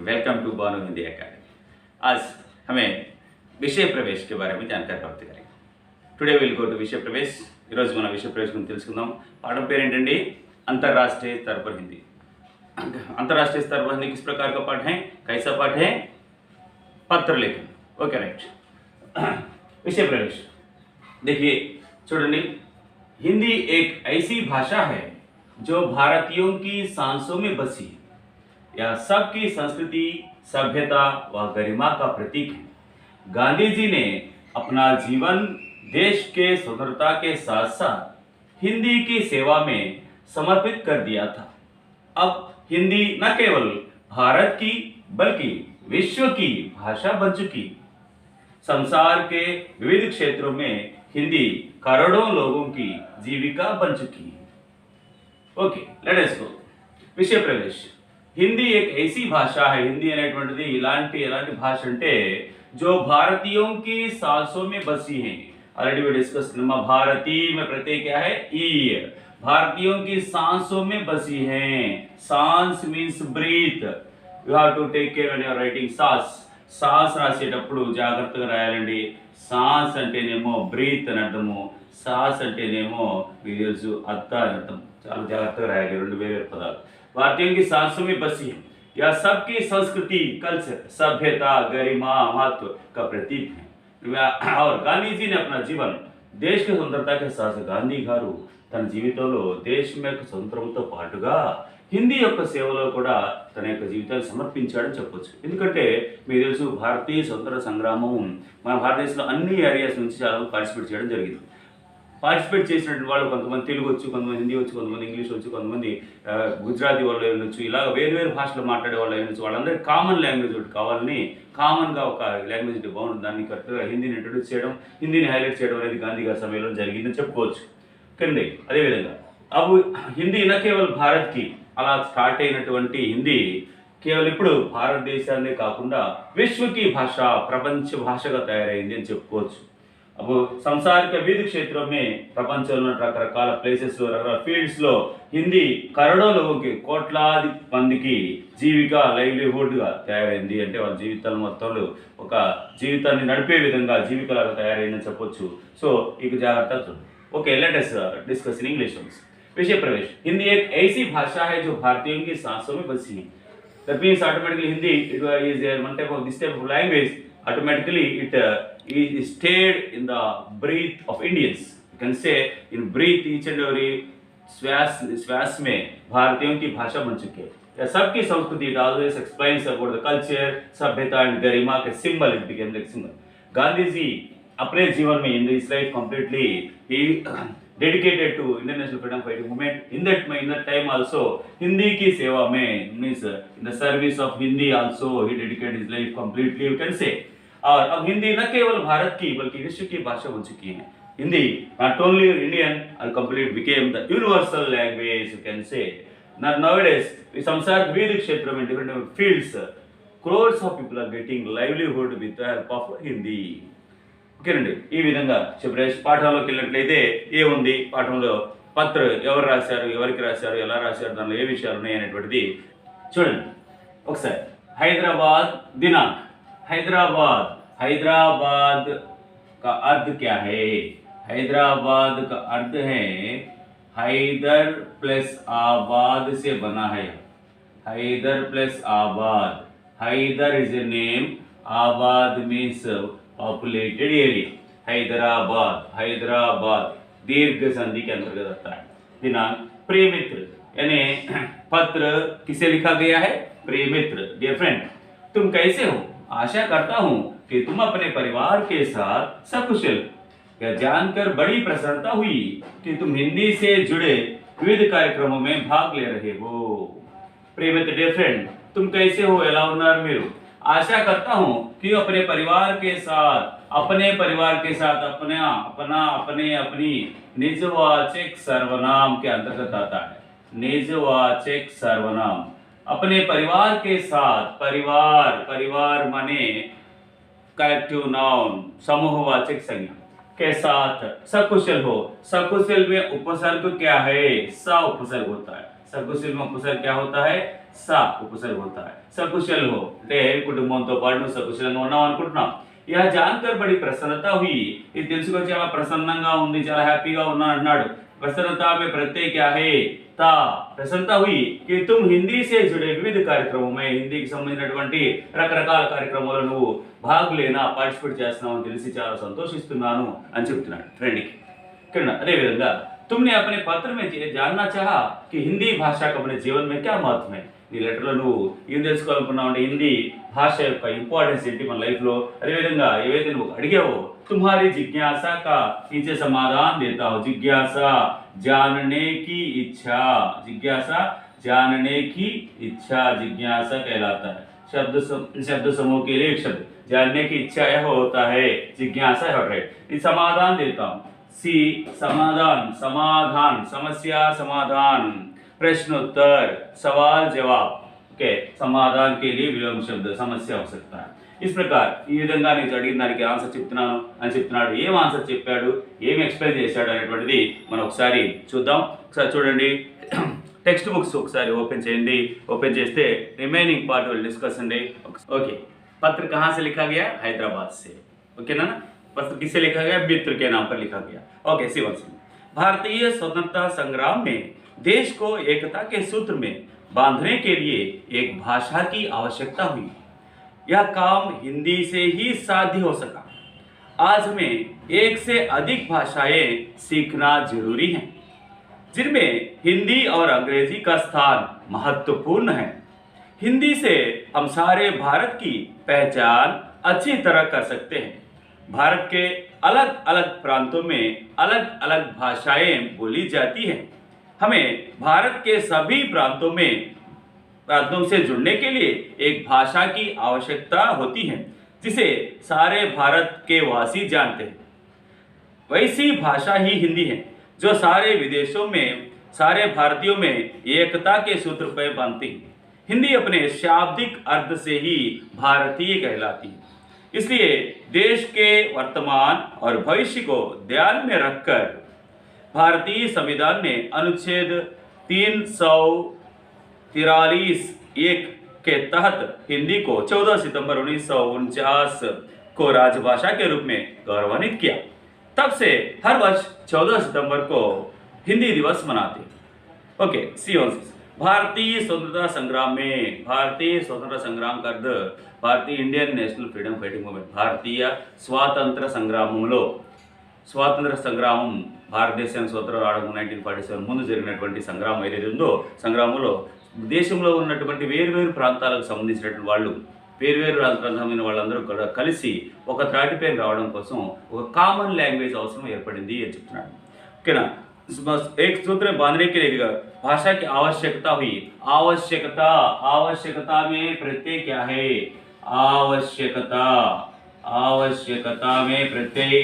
Welcome to Bano Hindi academy. आज हमें विषय प्रवेश के बारे में जानकारी प्राप्त करेंगे। टुडे विल गो टू विषय प्रवेश। ఈరోజు మన విషయ ప్రవేశం గురించి తెలుసుకుందాం। पाठम पेर ఏంటండి अंतर्राष्ट्रीय स्तर पर हिंदी। अंतर्राष्ट्रीय स्तर पर हिंदी किस प्रकार का पाठ है, कैसा पाठ है? पत्र लेखन। Okay right. विषय प्रवेश देखिए, चूडंడి, हिंदी एक ऐसी भाषा है जो भारतीयों की सांसों में बसी है। यह सबकी संस्कृति, सभ्यता व गरिमा का प्रतीक है। गांधी जी ने अपना जीवन देश के स्वतंत्रता के साथ साथ हिंदी की सेवा में समर्पित कर दिया था। अब हिंदी न केवल भारत की बल्कि विश्व की भाषा बन चुकी। संसार के विविध क्षेत्रों में हिंदी करोड़ों लोगों की जीविका बन चुकी है। ओके, लेट अस गो। विषय प्रवेश। हिंदी एक ऐसी भाषा है, हिंदी అనేటువంటిది ఎలాంటి భాష అంటే जो भारतीयों की सांसों में बसी है। ऑलरेडी वी डिस्कस भारतीय में प्रत्यय क्या है? ई। भारतीयों की सांसों में बसी हैं। Saans means breath. You have to take care when you are writing saans. सांस రాసేటప్పుడు జాగ్రత్తగా రాయాలండి। सांस అంటేనేమో బ్రీత్ అని అర్థము, सांस అంటేనేమో మీకు తెలుసు అత్త అని అర్థం। చాలా జాగ్రత్తగా రాయాలి, రెండు వేరు పదాలు। भारतीयों की सांसों में बसी है। यह सबकी संस्कृति, कल्चर, सभ्यता, गरिमा, महत्व का प्रतीक है। और गांधी जी ने अपना जीवन देश के स्वतंत्रता के साथ గాంధీ గారు తన జీవితంలో దేశం యొక్క స్వతంత్రంతో పాటుగా హిందీ యొక్క సేవలో కూడా తన యొక్క జీవితాన్ని సమర్పించాడని చెప్పొచ్చు। ఎందుకంటే మీకు తెలుసు భారతీయ స్వతంత్ర సంగ్రామం మన భారతదేశంలో అన్ని ఏరియాస్ నుంచి చాలా పార్టిసిపేట్ చేయడం జరిగింది। పార్టిసిపేట్ చేసినటువంటి వాళ్ళు కొంతమంది తెలుగు వచ్చు, కొంతమంది హిందీ వచ్చు, కొంతమంది ఇంగ్లీష్ వచ్చు, కొంతమంది గుజరాతీ వాళ్ళు ఉండొచ్చు, ఇలా వేరు భాషలు మాట్లాడే వాళ్ళు ఉండొచ్చు। వాళ్ళందరికీ కామన్ లాంగ్వేజ్ ఒకటి కావాలని కామన్గా ఒక లాంగ్వేజ్ బాగుంటుంది, దాన్ని కరెక్ట్గా హిందీని ఇంట్రొడ్యూస్ చేయడం, హిందీని హైలైట్ చేయడం అనేది గాంధీ గారి సమయంలో జరిగిందని చెప్పుకోవచ్చు। కానీ అదేవిధంగా అప్పుడు హిందీ న కేవల్ భారత్కి అలా స్టార్ట్ అయినటువంటి హిందీ కేవలం ఇప్పుడు భారతదేశాన్నే కాకుండా విశ్వకి భాష, ప్రపంచ భాషగా తయారైంది అని చెప్పుకోవచ్చు। अब संसार के विविध क्षेत्रों में ప్రపంచంలో రకరకాల ప్లేసెస్ లో, రకరకాల ఫీల్డ్స్ లో హిందీ కరోడో లోగోకి, కోట్లాది మందికి జీవిక, లైవ్లీహుడ్ గా తయారైంది। అంటే వాళ్ళ జీవితాల మొత్తంలో ఒక జీవితాన్ని నడిపే విధంగా జీవికలాగా తయారైందని చెప్పొచ్చు। సో ఇక జాగ్రత్తగా చూడండి। Okay, let us discuss in English terms. विषय प्रवेश। हिंदी एक ऐसी भाषा है जो भारतीयों की सांसों में बसी है। That means automatically Hindi it is one type of this type of language, automatically it is stayed in the breath of Indians. You can say in breath each and every श्वास में भारतीयों की भाषा बन चुकी है। यह सबकी संस्कृति, it always explains about the culture, सभ्यता and गरिमा के symbol, it became like symbol. Gandhi ji अपने जीवन में in his life completely he dedicated to international freedom fighting movement. In that time also Hindi की सेवा में means in the service of Hindi also he dedicated his life completely, you can say. और अब हिंदी न केवल भारत की बल्कि विश्व की भाषा बन चुकी है। Hindi not only Indian and complete became the universal language, you can say. Nowadays संसार विविध क्षेत्रों में different fields crores of people are getting livelihood with the help of Hindi. ఓకేనండి, ఈ విధంగా చెప్పేసి పాఠంలోకి వెళ్ళినట్లయితే ఏముంది, పాఠంలో పత్ర ఎవరు రాశారు, ఎవరికి రాశారు, ఎలా రాశారు, దానిలో ఏ విషయాలు ఉన్నాయి అనేటువంటిది చూడండి ఒకసారి। హైదరాబాద్ दिनांक। हैदराबाद का अर्थ क्या है? हैदराबाद का अर्थ है हैदर प्लस आबाद से बना है। हैदर प्लस आबाद। हैदर इज ए नेम, आबाद मीन्स पॉपुलेटेड एरिया। हैदराबाद दीर्घ संधि के अंतर्गत आता है। दिनांक प्रिय मित्र, यानी पत्र किसे लिखा गया है? प्रिय मित्र, डियर फ्रेंड, तुम कैसे हो? आशा करता हूँ कि तुम अपने परिवार के साथ सकुशल। यह जानकर बड़ी प्रसन्नता हुई कि तुम हिंदी से जुड़े विविध कार्यक्रमों में भाग ले रहे हो। प्रिय मित्र, डियर फ्रेंड, तुम कैसे हो? ఎలా ఉన్నారు మీరు? आशा करता हूँ कि अपने परिवार के साथ अपने अपनी निजवाचक सर्वनाम के अंतर्गत आता है। निजवाचक सर्वनाम अपने परिवार के साथ। परिवार माने कलेक्टिव नाउन, समूहवाचक संज्ञा के साथ सकुशल हो। सकुशल में उपसर्ग क्या है? स उपसर्ग होता है। सकुशल में उपसर्ग क्या होता है? సా ఉపసర్గ होता है सकुशल हो అంటే కుటుంబంతో పాటు నువ్వు సకుశలంగా ఉన్నావు అనుకుంటున్నావు యా జాన్కర్ బడి ప్రసన్నత हुई ఇది తెలుసుకొని చాలా ప్రసన్నంగా ఉంది చాలా హ్యాపీగా ఉన్నా అన్నాడు प्रसन्नता में प्रत्यय क्या है ता प्रसन्नता हुई कि तुम हिंदी से जुड़े विविध कार्यक्रमों में हिंदी की సంబంధించినటువంటి రకరకాల కార్యక్రమాల్లో నువ్వు భాగ్ లేనా పార్టిసిపేట్ చేస్తున్నావు అని తెలిసి చాలా సంతోషిస్తున్నాను అని చెప్తున్నాడు ఫ్రెండ్కి ఇక్కడ అదే విధంగా तुमने अपने पत्र में जानना चाहा कि हिंदी भाषा का अपने जीवन में क्या महत्व है నీ లెటర్లో నువ్వు ఏం తెలుసుకోవాలనుకున్నావు అంటే హిందీ భాష యొక్క ఇంపార్టెన్స్ ఏంటి మన లైఫ్లో అదేవిధంగా ఏవైతే నువ్వు అడిగావో तुम्हारी जिज्ञासा का नीचे समाधान देता हूँ जिज्ञासा जानने की इच्छा जिज्ञासा जानने की इच्छा जिज्ञासा कहलाता है शब्द समूह के लिए एक शब्द जानने की इच्छा यह होता है जिज्ञासा है राइट समाधान देता हूँ सी समाधान समाधान समस्या समाधान प्रश्नोत्तर सवाल जवाब ओके समाधान के लिए विलोम शब्द समस्या हो सकता है इस प्रकार ఈ విధంగా నేను అడిగిన దానికి ఆన్సర్ చెప్తున్నాను అని చెప్తున్నాడు ఏం ఆన్సర్ చెప్పాడు ఏం ఎక్స్ప్లెయిన్ చేశాడు అనేటువంటిది మనం ఒకసారి చూద్దాం ఒకసారి చూడండి టెక్స్ట్ బుక్స్ ఒకసారి ఓపెన్ చేయండి ఓపెన్ చేస్తే రిమైనింగ్ పార్ట్ విల్ डिस्कस అండి ओके पत्र कहाँ से लिखा गया हैदराबाद से ओके ना पत्र किससे लिखा गया मित्र के नाम पर लिखा गया ओके सी वन भारतीय स्वतंत्रता संग्राम में देश को एकता के सूत्र में बांधने के लिए एक भाषा की आवश्यकता हुई यह काम हिंदी से ही साध्य हो सका आज हमें एक से अधिक भाषाएं सीखना जरूरी है जिनमें हिंदी और अंग्रेजी का स्थान महत्वपूर्ण है हिंदी से हम सारे भारत की पहचान अच्छी तरह कर सकते हैं भारत के अलग अलग प्रांतों में अलग अलग भाषाएं बोली जाती हैं हमें भारत के सभी प्रांतों से जुड़ने के लिए एक भाषा की आवश्यकता होती है जिसे सारे भारत के वासी जानते हैं वैसी भाषा ही हिंदी है जो सारे विदेशों में सारे भारतीयों में एकता के सूत्र पर बांधती है हिंदी अपने शाब्दिक अर्थ से ही भारतीय कहलाती है इसलिए देश के वर्तमान और भविष्य को ध्यान में रखकर भारतीय संविधान ने अनुच्छेद 343(1) के तहत हिंदी को 14 सितंबर 1949 को राजभाषा के रूप में गौरवान्वित किया तब से हर वर्ष 14 सितंबर को हिंदी दिवस मनाते हैं ओके सी भारतीय स्वतंत्रता संग्राम में भारतीय स्वतंत्रता संग्राम का अर्थ भारतीय Indian national freedom fighting movement భారతీయ స్వాతంత్ర సంగ్రామంలో స్వాతంత్ర సంగ్రామం భారతదేశానికి స్వతంత్రం రావడం 1947 ముందు జరిగినటువంటి సంగ్రామం ఏదైతే ఉందో సంగ్రామంలో దేశంలో ఉన్నటువంటి వేరువేరు ప్రాంతాలకు సంబంధించినటువంటి వాళ్ళు వేరువేరు ప్రాంతమైన వాళ్ళందరూ కూడా కలిసి ఒక త్రాటిపైన రావడం కోసం ఒక కామన్ లాంగ్వేజ్ అవసరం ఏర్పడింది అని చెప్తున్నాడు ఓకేనా एक सूत्र में बांधने के लिए भाषा की आवश्यकता हुई आवश्यकता आवश्यकता में प्रत्यय क्या है आवश्यकता आवश्यकता में प्रत्यय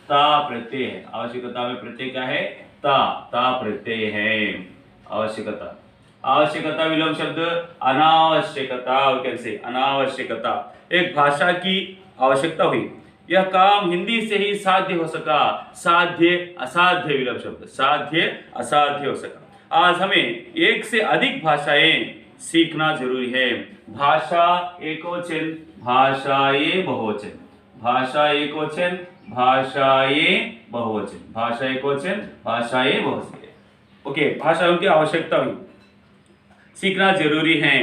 ता प्रत्यय है आवश्यकता में प्रत्यय क्या है ता ता प्रत्यय है आवश्यकता आवश्यकता विलोम शब्द अनावश्यकता कैसे अनावश्यकता एक भाषा की आवश्यकता हुई यह काम हिंदी से ही साध्य हो सका साध्य असाध्य विलोम शब्द साध्य असाध्य हो सका आज हमें एक से अधिक भाषाएं सीखना जरूरी है भाषा एकोवचन भाषाएं बहुवचन भाषा एकोवचन भाषाएं बहुवचन भाषा एकोवचन भाषाएं बहुवचन ओके भाषाओं की आवश्यकता हुई सीखना जरूरी है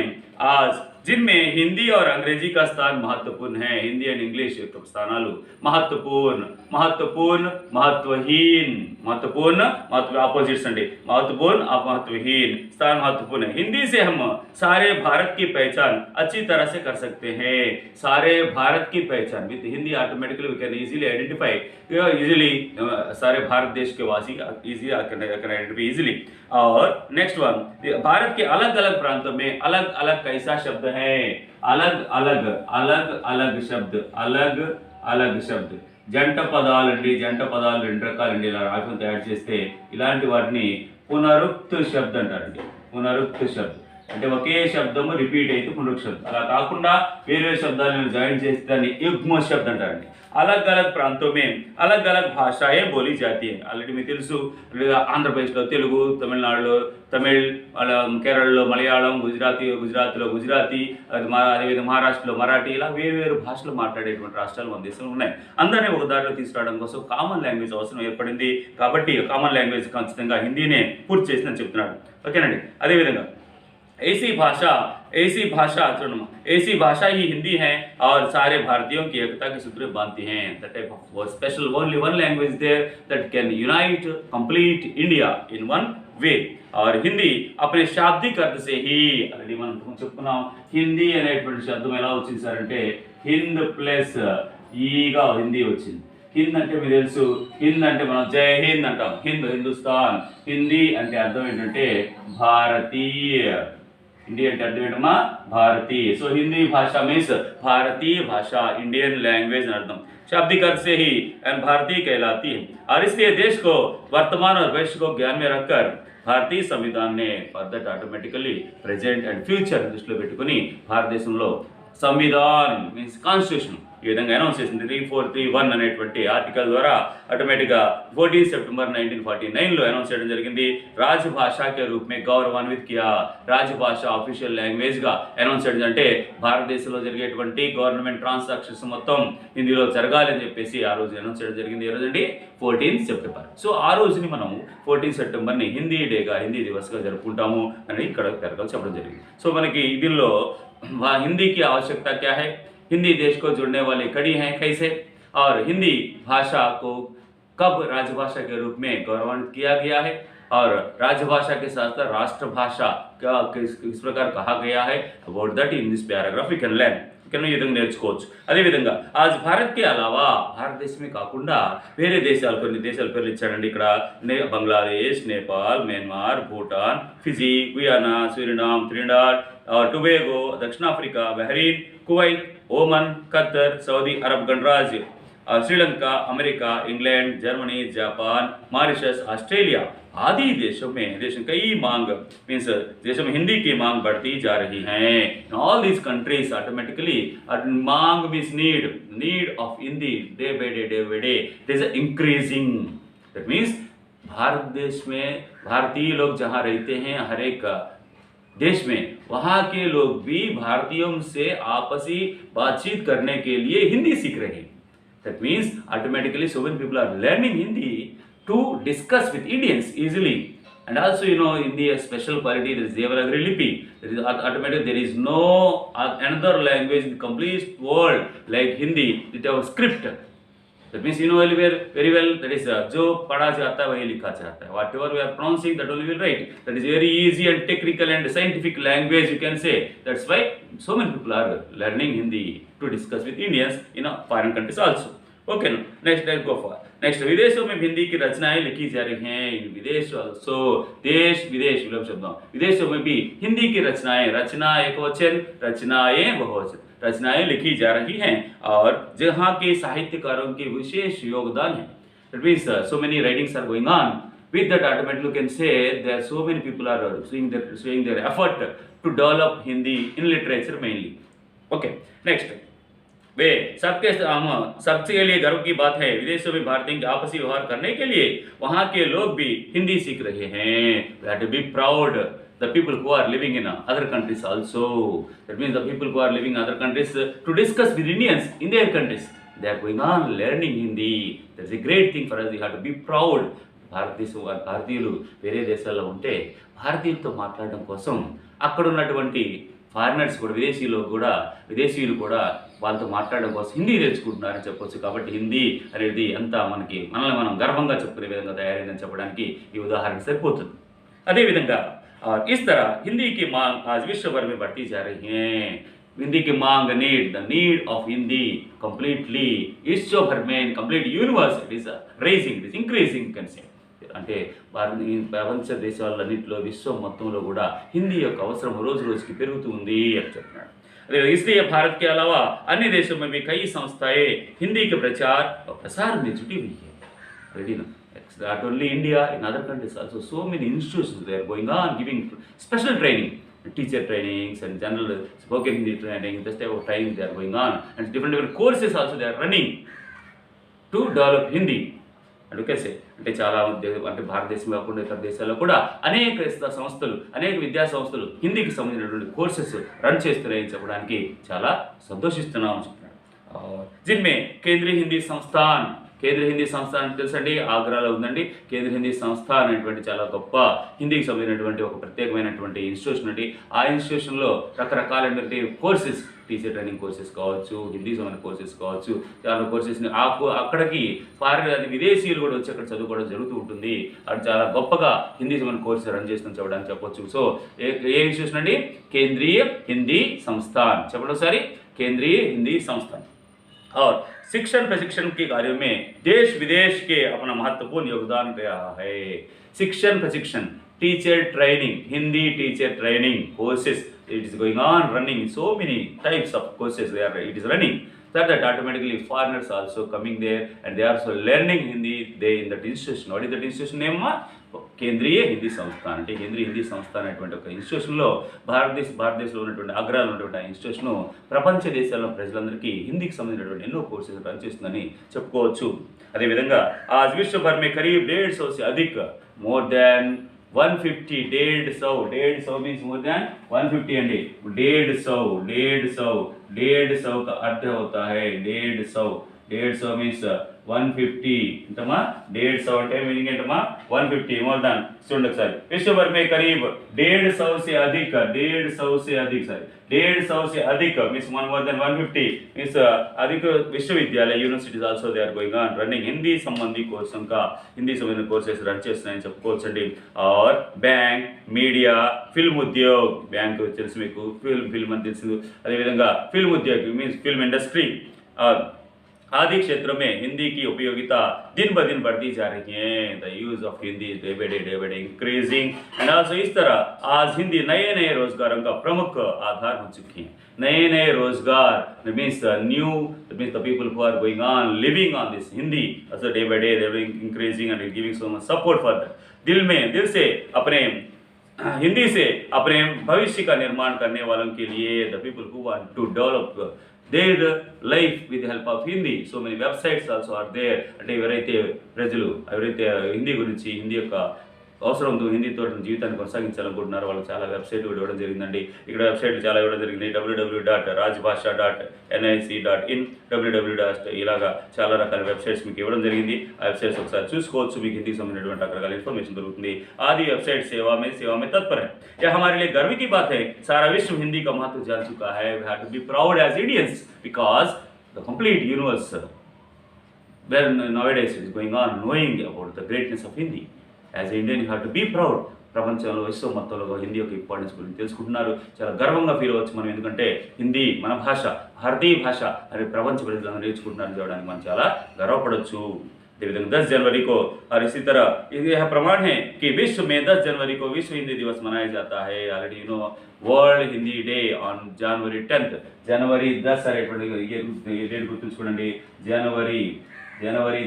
आज जिनमें हिंदी और अंग्रेजी का स्थान महत्वपूर्ण है हिंदी एंड इंग्लिश स्थानालु महत्वपूर्ण महत्वपूर्ण महत्वहीन महत्वपूर्ण महत्व ऑपोजिट्स अंडी महत्वपूर्ण महत्वहीन स्थान महत्वपूर्ण है हिंदी से हम सारे भारत की पहचान अच्छी तरह से कर सकते हैं सारे भारत की पहचान with Hindi automatically we can easily identify easily सारे भारत देश के वासी इजीली कैन आइडेंटिफाई इजीली और नेक्स्ट वन भारत के अलग अलग प्रांतों में अलग अलग कैसा शब्द है अलग अलग अलग अलग शब्द अलग अलग शब्द జంట పదాలండి జంట పదాలు రెండు రకాలండి ఇలా రాకుండా యాడ్ చేస్తే ఇలాంటి వాటిని పునరుక్త శబ్ద అంటారండి పునరుక్త శబ్ద అంటే ఒకే శబ్దము రిపీట్ అయితే పునరుక్తి అలా కాకుండా వేరే శబ్దాలను జాయిన్ చేస్తే దాన్ని యుగ్మ శబ్దం అంటారండి अलग अलग प्रांतों में अलग अलग भाषाएं बोली जाती हैं ఆల్రెడీ మీకు తెలుసు ఆంధ్రప్రదేశ్లో తెలుగు తమిళనాడులో తమిళ్ కేరళలో మలయాళం గుజరాతీలో గుజరాతీ అదేవిధంగా మహారాష్ట్రలో మరాఠీ ఇలా వేరు భాషలు మాట్లాడేటువంటి రాష్ట్రాలు మన దేశంలో ఉన్నాయి అందరినీ ఒక దారిలో తీసుకురావడం కోసం కామన్ లాంగ్వేజ్ అవసరం ఏర్పడింది కాబట్టి కామన్ లాంగ్వేజ్ ఖచ్చితంగా హిందీనే పూర్తి చేసిందని చెప్తున్నాడు ఓకేనండి అదేవిధంగా ऐसी भाषा ही हिंदी है और सारे भारतीयों की एकता के सूत्र बांधती हैं the type of special only one language there that can unite complete India in one way और हिंदी अपने शाब्दिक अर्थ से ही ऑलरेडी మనం చెప్పుకున్నాం హిందీ అనేటువంటి శబ్దం ఎలా వచ్చింది సార్ అంటే హింద్ ప్లస్ ఈగా హిందీ వచ్చింది హింద్ అంటే మీకు తెలుసు హింద్ అంటే మనం జై హింద్ అంటాం హిందుస్థాన్ హిందీ అంటే అర్థం ఏంటంటే భారతీయ हिंदी అంటే అర్థం ఏంటమ్మా భారతీయ సో हिंदी भाषा मीन्स भारतीय भाषा इंडियन लैंग्वेज అని అర్థం शाब्दिक अर्थ से ही भारतीय कहलाती है और इसलिए देश को वर्तमान और भविष्य को ज्ञान में रखकर भारतीय संविधान ने for that automatically present and future దృష్టిలో పెట్టుకొని భారతదేశంలో సంవిధాన్ మీన్స్ కాన్స్టిట్యూషన్ ఈ విధంగా అనౌన్స్ చేసింది 3431 అనేటువంటి ఆర్టికల్ ద్వారా ఆటోమేటిక్గా 14 सितंबर 1949లో అనౌన్స్ చేయడం జరిగింది రాజభాషాకే రూపమే గౌరవాన్విత్ కియా రాజభాషా ఆఫీషియల్ లాంగ్వేజ్గా అనౌన్స్ చేయడం అంటే భారతదేశంలో జరిగేటువంటి గవర్నమెంట్ ట్రాన్సాక్షన్స్ మొత్తం హిందీలో జరగాలి అని చెప్పేసి ఆ రోజు అనౌన్స్ చేయడం జరిగింది ఈ రోజండి 14 సెప్టెంబర్ సో ఆ రోజుని మనం 14 సెప్టెంబర్ని హిందీ డేగా హిందీ దివస్గా జరుపుకుంటాము అని ఇక్కడ చెప్పడం జరిగింది సో మనకి దీనిలో हिंदी की आवश्यकता क्या है हिंदी देश को जोड़ने वाली कड़ी है कैसे और हिंदी भाषा को कब राजभाषा के रूप में गौरवान्वित किया गया है और राजभाषा के साथ साथ राष्ट्रभाषा का किस प्रकार कहा गया है about that in this paragraph you can learn ఈ విధంగా నేర్చుకోవచ్చు అదేవిధంగా ఆజ్ భారత్కి అలావా భారతదేశమే కాకుండా వేరే దేశాలు కొన్ని దేశాల పేర్లు ఇచ్చాడండి ఇక్కడ Bangladesh Nepal Myanmar Bhutan Fiji Guyana Suriname Trinidad Tobago दक्षिण Africa Bahrain Kuwait Oman Qatar Saudi Arab गणराज्य Sri Lanka America England Germany Japan Mauritius Australia आदि देशों में कई मांग मीन्स देशों में हिंदी की मांग बढ़ती जा रही है ऑल दीज कंट्रीज ऑटोमेटिकली मांग means need of Hindi day by day it is increasing that means Bharat देश में भारतीय लोग जहाँ रहते हैं हर एक देश में वहाँ के लोग भी भारतीयों से आपसी बातचीत करने के लिए हिंदी सीख रहे हैं that means automatically so many people are learning Hindi to discuss with Indians easily and also you know Hindi has special quality there is Devanagari Lipi there is automatically there is no another language in the complete world like Hindi with our script that means you know very well that is जो पढ़ा जाता है वही लिखा जाता है whatever we are pronouncing that only will write that is very easy and technical and scientific language you can say that's why so many people are learning Hindi to discuss with Indians in foreign countries also okay no next let's go for next विदेशों में हिंदी की रचनाएं लिखी जा रही हैं इन विदेश also देश विदेश विलोम शब्दों विदेशों में भी हिंदी की रचनाएं रचना एकवचन रचनाएं बहुवचन रचनाएं लिखी जा रही हैं और जहाँ के साहित्यकारों के विशेष योगदान है that means so many writings are going on with that automatically you can say there so many people are showing their effort to develop Hindi in literature mainly okay next वे सबके लिए गर्व की बात है विदेशों में भारतीयों के आपसी व्यवहार करने के लिए वहाँ के लोग भी हिंदी सीख रहे हैं we have to be proud the people who are living in other countries also that means the people who are living in other countries to discuss with Indians in their countries they are going on learning Hindi that's a great thing for us we have to be proud భారతీయులు వేరే దేశాల్లో ఉంటే భారతీయులతో మాట్లాడడం కోసం అక్కడ ఉన్నటువంటి foreigners కూడా విదేశీయులు కూడా వాళ్ళతో మాట్లాడడం కోసం హిందీ నేర్చుకుంటున్నారని చెప్పొచ్చు కాబట్టి హిందీ అనేది ఎంత మనల్ని మనం గర్వంగా చెప్పుకునే విధంగా తయారైందని చెప్పడానికి ఈ ఉదాహరణ సరిపోతుంది అదేవిధంగా इस तरह हिंदी की मांग आज विश्व भर में बढ़ती जा रही है हिंदी की मांग the need of Hindi completely विश्व भर में complete universe it is rising it is increasing concept అంటే ప్రపంచ దేశాలన్నింటిలో విశ్వం మొత్తంలో కూడా హిందీ యొక్క అవసరం రోజు రోజుకి పెరుగుతూ ఉంది అని చెప్తున్నాడు इसलिए भारत के अलावा अन्य देशों में भी कई संस्थाएं हिंदी के प्रचार और प्रसार में जुटी हुई है रेडी ना not only India in other countries also so many institutions they are going on giving special training teacher trainings and general spoken Hindi training, this type of training they are going on, and different courses also they are running to develop Hindi. అందుకేసే అంటే చాలా అంటే భారతదేశం కాకుండా ఇతర దేశాల్లో కూడా అనేక సంస్థలు, అనేక విద్యా సంస్థలు హిందీకి సంబంధించినటువంటి కోర్సెస్ రన్ చేస్తున్నాయని చెప్పడానికి చాలా సంతోషిస్తున్నామని చెప్తున్నాడు. జిన్మే కేంద్రీయ హిందీ సంస్థాన్, కేంద్రీయ హిందీ సంస్థాన్ అంటే తెలుసండి, ఆగ్రాలో ఉందండి. కేంద్రీయ హిందీ సంస్థ అనేటువంటి చాలా గొప్ప హిందీకి సంబంధించినటువంటి ఒక ప్రత్యేకమైనటువంటి ఇన్స్టిట్యూషన్ అండి. ఆ ఇన్స్టిట్యూషన్లో రకరకాలైనటువంటి కోర్సెస్, టీచర్ ట్రైనింగ్ కోర్సెస్ కావచ్చు, హిందీ సంబంధించిన కోర్సెస్ కావచ్చు, చాలా కోర్సెస్ని అక్కడికి విదేశీయులు కూడా వచ్చి అక్కడ చదువుకోవడం జరుగుతూ ఉంటుంది. అది చాలా గొప్పగా హిందీ సంబంధించిన కోర్సెస్ రన్ చేస్తుందని చెప్పడానికి చెప్పొచ్చు. సో ఏ ఇన్స్టిట్యూషన్ అండి? కేంద్రీయ హిందీ సంస్థాన్. చెప్పండి ఒకసారి, కేంద్రీయ హిందీ సంస్థాన్. और शिक्षण प्रशिक्षण के कार्यों में देश विदेश के अपना महत्वपूर्ण योगदान रहा है. शिक्षण प्रशिक्षण, teacher training, Hindi teacher training courses, it is going on running, so many types of courses there it is running, so that automatically foreigners also coming there and they are also learning Hindi they in that institution. What is that institution name? కేంద్రీయ హిందీ సంస్థాన్. అంటే కేంద్రీయ హిందీ సంస్థాన్ అనేటువంటి ఒక ఇన్స్టిట్యూషన్లో భారతదేశంలో ఉన్నటువంటి ఆగ్రాలో ఉన్నటువంటి ఆ ఇన్స్టిట్యూషన్ ప్రపంచ దేశాల్లో ప్రజలందరికీ హిందీకి సంబంధించినటువంటి ఎన్నో కోర్సెస్ రన్ చేస్తుందని చెప్పుకోవచ్చు. అదేవిధంగా आज विश्व भर में करीब 150 से अधिक more than 150 150 means more than 150 अंडी. 150 का अर्थ होता है 150 मीन्स 150 ఎంతమా 150 అంటే మీనింగ్ ఏంటమా 150 మోర్ దాన్. చూడండి ఒకసారి, विश्व भर में करीब 150 से अधिक 150 से अधिक मीन्स मोर देन 150 मीन्स अधिक विश्वविद्यालय universities also they are going on running Hindi संबंधी कोर्सों का हिंदी संबंधी कोर्सेस रन చేస్తున్నాయని చెప్పుకోవచ్చండి. और bank, media, film Udyog, bank తెలుసు మీకు, ఫిల్మ్ అని తెలుసు, అదేవిధంగా film Udyog means film industry आदि क्षेत्रों में हिंदी की उपयोगिता दिन ब दिन बढ़ती जा रही है. The use of Hindi day by day increasing and also इस तरह आज हिंदी नए नए रोजगारों का प्रमुख आधार हो चुकी है. नए रोजगार means new means the people who are going on living on this Hindi also day by day they are increasing and giving so much support for that. दिल से अपने हिंदी से अपने भविष्य का निर्माण करने वालों के लिए the people who want to develop their life with the help of Hindi. So many websites also are there. అంటే ఎవరైతే ప్రజలు హిందీ గురించి, హిందీ యొక్క అవసరంతో హిందీతో జీవితాన్ని కొనసాగించాలనుకుంటున్నారో వాళ్ళకి చాలా వెబ్సైట్ కూడా ఇవ్వడం జరిగిందండి. ఇక్కడ వెబ్సైట్లు చాలా ఇవ్వడం జరిగింది. www.rajbhasha.nic.in ఇలాగా చాలా రకాల వెబ్సైట్స్ మీకు ఇవ్వడం జరిగింది. ఆ వెబ్సైట్స్ ఒకసారి చూసుకోవచ్చు, మీకు హిందీకి సంబంధించినటువంటి రకరకాల ఇన్ఫర్మేషన్ దొరుకుతుంది. ఆది వెబ్సైట్ సేवा में तत्पर है. यह हमारे लिए गर्व की बात है. सारा विश्व हिंदी का महत्व जान चुका है. We have to be proud as Indians because the complete universe where nowadays is going on knowing about the greatness of Hindi. As Indian you have to be proud. ప్రపంచంలో విశ్వ మొత్తంలో హిందీ యొక్క ఇంపార్టెన్స్ గురించి తెలుసుకుంటున్నారు. చాలా గర్వంగా ఫీల్ అవ్వచ్చు మనం, ఎందుకంటే హిందీ మన భాష, భారతీయ భాష అని ప్రపంచ ప్రజలందరూ నేర్చుకుంటున్నారని చెప్పడానికి మనం చాలా గర్వపడవచ్చు. अदेविधंगा 10 जनवरी को और इसी तरह यह प्रमाण है कि विश्व में 10 जनवरी को विश्व हिंदी दिवस मनाया जाता है. Already you know world Hindi day on January 10th. जनवरी 10 అనేటువంటి ఈ డేట్ గుర్తుంచుకోండి. జనవరి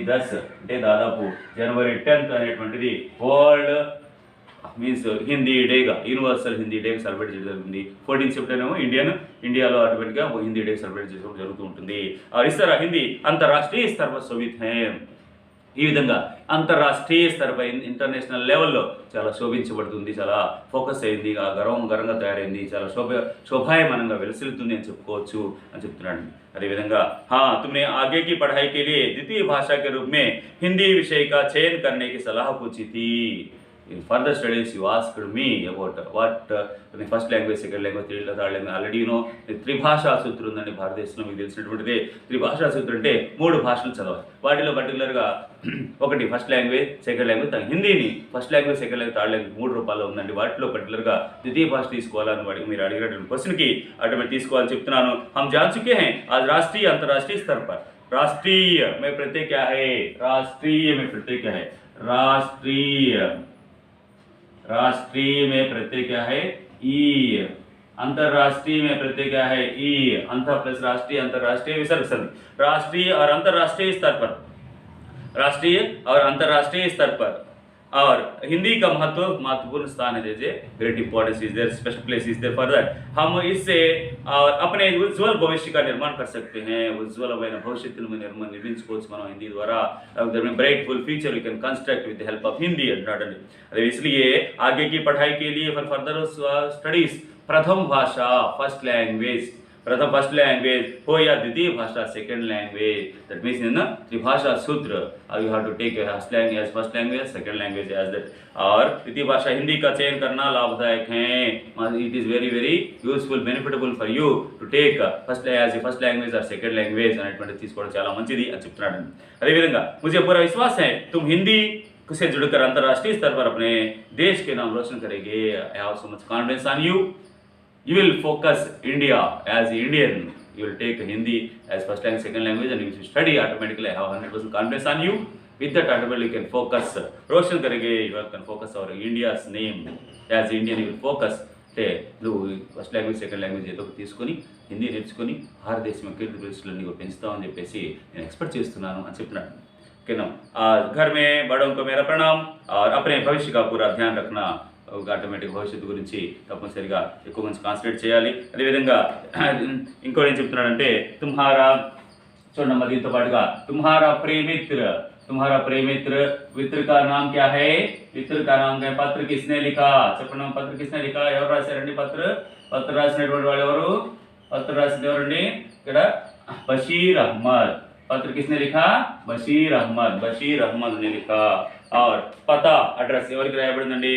10 అంటే దాదాపు జనవరి 10th అనేటువంటిది వరల్డ్ మీన్స్ హిందీ డేగా, యూనివర్సల్ హిందీ డేగా సెలబ్రేట్ చేయడం జరుగుతుంది. 14 సెప్టెంబర్ ఏమో ఇండియాలో ఆటోమేటిక్గా హిందీ డే సెలబ్రేట్ చేసుకోవడం జరుగుతూ ఉంటుంది. और इस तरह हिंदी अंतर्राष्ट्रीय स्तर पर शोभित है. ఈ విధంగా అంతర్రాష్ట్రీయ స్థాయిపై ఇంటర్నేషనల్ లెవెల్లో చాలా శోభించబడుతుంది, చాలా ఫోకస్ అయింది, గర్వంగా తయారైంది, చాలా శోభాయమానంగా వెలసిల్లుతుంది అని చెప్పుకోవచ్చు అని చెప్తున్నాడు. అదేవిధంగా तुमने आगे की पढ़ाई के लिए द्वितीय भाषा के रूप में हिंदी विषय का चयन करने की सलाह पूछी थी. In further studies you asked me about what the first language, second language, third language. Already you know త్రిభాషా సూత్రం ఉందండి భారతదేశంలో, మీకు తెలిసినటువంటిది. త్రిభాషా సూత్రం అంటే 3 భాషలు చదవాలి. వాటిలో పర్టికులర్గా ఒకటి ఫస్ట్ లాంగ్వేజ్, సెకండ్ లాంగ్వేజ్, హిందీని first language, second language, third language 3 రూపాల్లో ఉందండి. వాటిలో పర్టికులర్గా ద్వితీయ భాష తీసుకోవాలని మీరు అడిగినటువంటి క్వశ్చన్కి అటువంటి తీసుకోవాలని చెప్తున్నాను. हम जान चुके हैं आज राष्ट्रीय अंतर्राष्ट्रीय स्तर पर राष्ट्रीय में प्रत्यय क्या है? राष्ट्रीय में प्रत्यय क्या है? राष्ट्रीय में प्रत्यय क्या है? ई. अंतरराष्ट्रीय में प्रत्यय क्या है? ई. अंत प्लस राष्ट्रीय, अंतरराष्ट्रीय विसर्ग संधि. राष्ट्रीय और अंतरराष्ट्रीय स्तर पर, राष्ट्रीय और अंतरराष्ट्रीय स्तर पर और हिंदी का महत्वपूर्ण स्थान है, जैसे great importance is there, special place is there for that. हम इससे अपने उज्ज्वल भविष्य का निर्माण कर सकते हैं, ఉజ్వలమైన భవిష్యత్తును నిర్మించుకోవచ్చు మనం హిందీ ద్వారా। Brightful future we can construct with the help of Hindi अंटाडंడి। अरे इसलिए आगे की पढ़ाई के लिए फॉर फर्दर स्टडीज प्रथम भाषा फर्स्ट लैंग्वेज, प्रथम फर्स्ट लैंग्वेज हो या द्वितीय भाषा second language, that means in त्रिभाषा सूत्र you have to take first language second language as that. और द्वितीय भाषा हिंदी का चयन करना लाभदायक है, it is very very useful benefitable for you to take first language और सेकंड लैंग्वेज అనేటువంటి తీసుకోవడం చాలా మంచిది అని చెప్తున్నాడు। అదేవిధంగా मुझे पूरा विश्वास है तुम हिंदी से जुड़कर अंतर्राष्ट्रीय स्तर पर अपने देश के नाम रोशन करेंगे। I have so much confidence on you. You will focus India as Indian. You will take Hindi as first language, second language, and you will study automatically. I have 100% confidence on you. With that, automatically you can focus. Roshan karenge, you can focus our India's name as Indian. You will focus. నువ్వు first language second language ఏదో తీసుకొని హిందీ నేర్చుకొని భారతదేశం కీర్తి ప్రతిష్టలన్నీ కూడా పెంచుతామని చెప్పేసి నేను expect చేస్తున్నాను అని చెప్తున్నాను। ఓకేనా। घर में बड़ों को मेरा प्रणाम और अपने भविष्य का पूरा ध्यान रखना। ఆటోమేటిక్ భవిష్యత్తు గురించి తప్పనిసరిగా ఎక్కువ మంచి కాన్సన్ట్రేట్ చేయాలి। అదేవిధంగా ఇంకోటి ఏం చెప్తున్నాడంటే తుమ్హారా, చూడమ్మా దీంతో పాటుగా తుమ్హారా ప్రేమిత్ర, तुम्हारा प्रेमित्र मित्र का नाम क्या है, मित्र का नाम क्या है, पत्र किसने लिखा చెప్పండి। పత్ర किसने लिखा, ఎవరు రాశారండి పత్ర రాసినటువంటి వాళ్ళు ఎవరు, పత్ర రాసింది ఎవరండి ఇక్కడ బషీర్ అహ్మద్। पत्र किसने लिखा, बशीर अहमद ने लिखा। और पता एड्रेस ఎవరికి రాయబడిందండి,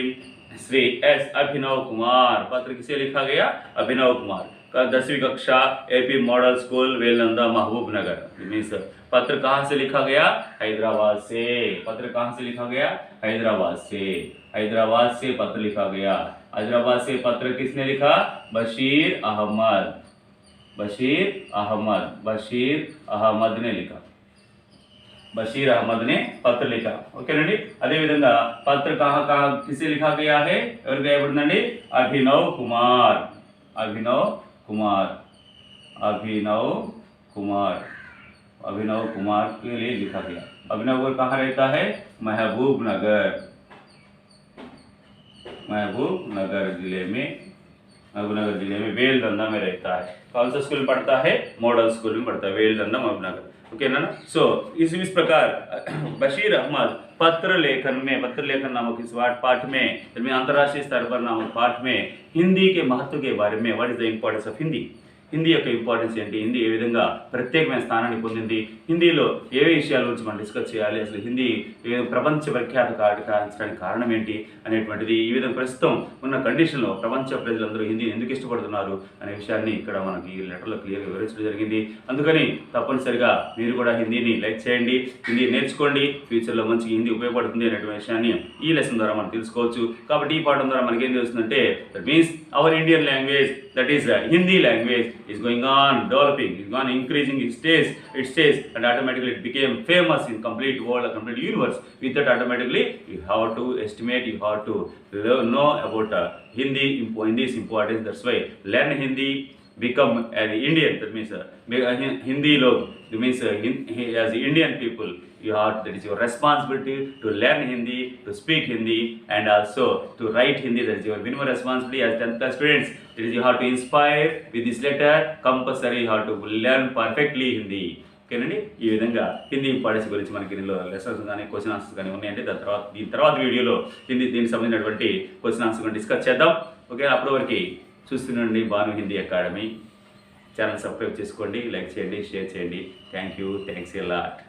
श्री एस अभिनव कुमार। पत्र किसे लिखा गया, अभिनव कुमार का 10वीं कक्षा एपी मॉडल स्कूल वेलनंदा महबूब नगर। मीन्स पत्र कहाँ से लिखा गया, हैदराबाद से। पत्र कहाँ से लिखा गया, हैदराबाद से। हैदराबाद से पत्र लिखा गया। हैदराबाद से पत्र किसने लिखा, बशीर अहमद। बशीर अहमद ने लिखा। बशीर अहमद ने पत्र लिखा। ओकेనండి। అదే విధంగా పత్ర कहाँ किसे लिखा गया है, ఎవరికి రాయబడిందండి, अभिनव कुमार के लिए लिखा गया। अभिनव कहाँ रहता है, महबूब नगर जिले में वेलदंदा में रहता है। कौन सा स्कूल में पढ़ता है, मॉडल स्कूल में पढ़ता है, वेलदंदा महबूब नगर। ओके ना। सो इस प्रकार बशीर अहमद पत्र लेखन नामक इस पाठ में अंतर्राष्ट्रीय स्तर पर नामक पाठ में हिंदी के महत्व के बारे में, what is the importance of Hindi యొక్క ఇంపార్టెన్స్ ఏంటి, హిందీ ఏ విధంగా ప్రత్యేకమైన స్థానాన్ని పొందింది, హిందీలో ఏ విషయాల గురించి మనం డిస్కస్ చేయాలి, అసలు హిందీ ప్రపంచ ప్రఖ్యాత కావడానికి కారణం ఏంటి అనేటువంటిది, ఈ విధంగా ప్రస్తుతం ఉన్న కండిషన్లో ప్రపంచ ప్రజలందరూ హిందీని ఎందుకు ఇష్టపడుతున్నారు అనే విషయాన్ని ఇక్కడ మనకి ఈ లెటర్లో క్లియర్గా వివరించడం జరిగింది। అందుకని తప్పనిసరిగా మీరు కూడా హిందీని లైక్ చేయండి, హిందీ నేర్చుకోండి, ఫ్యూచర్లో మంచి హిందీ ఉపయోగపడుతుంది అనేటువంటి విషయాన్ని ఈ లెసన్ ద్వారా మనం తెలుసుకోవచ్చు। కాబట్టి ఈ పాఠం ద్వారా మనకి ఏం తెలుస్తుందంటే, that means our Indian language, that is Hindi language is going on developing, is going increasing its stage, and automatically it became famous in complete world, complete universe. With that, automatically you have to estimate, you have to know about Hindi's importance. That's why learn Hindi, become an Indian. That means Hindi log, that means as Indian people, you have, that is your responsibility to learn Hindi, to speak Hindi, and also to write Hindi. That is your minimum responsibility as 10th class students. That is, you have to inspire with this letter. Compulsory you have to learn perfectly Hindi. ఓకేనండి। ఈ విధంగా Hindi importance గురించి మనకి దీనిలో lessons కానీ question answers కానీ ఉన్నాయంటే దీని తర్వాత వీడియోలో దీనికి సంబంధించినటువంటి క్వశ్చన్ ఆన్సర్ డిస్కస్ చేద్దాం। ఓకే, అప్పటి వరకు చూస్తుండండి Bhanu Hindi academy channel subscribe చేసుకోండి, లైక్ చేయండి, షేర్ చేయండి। Thanks a lot.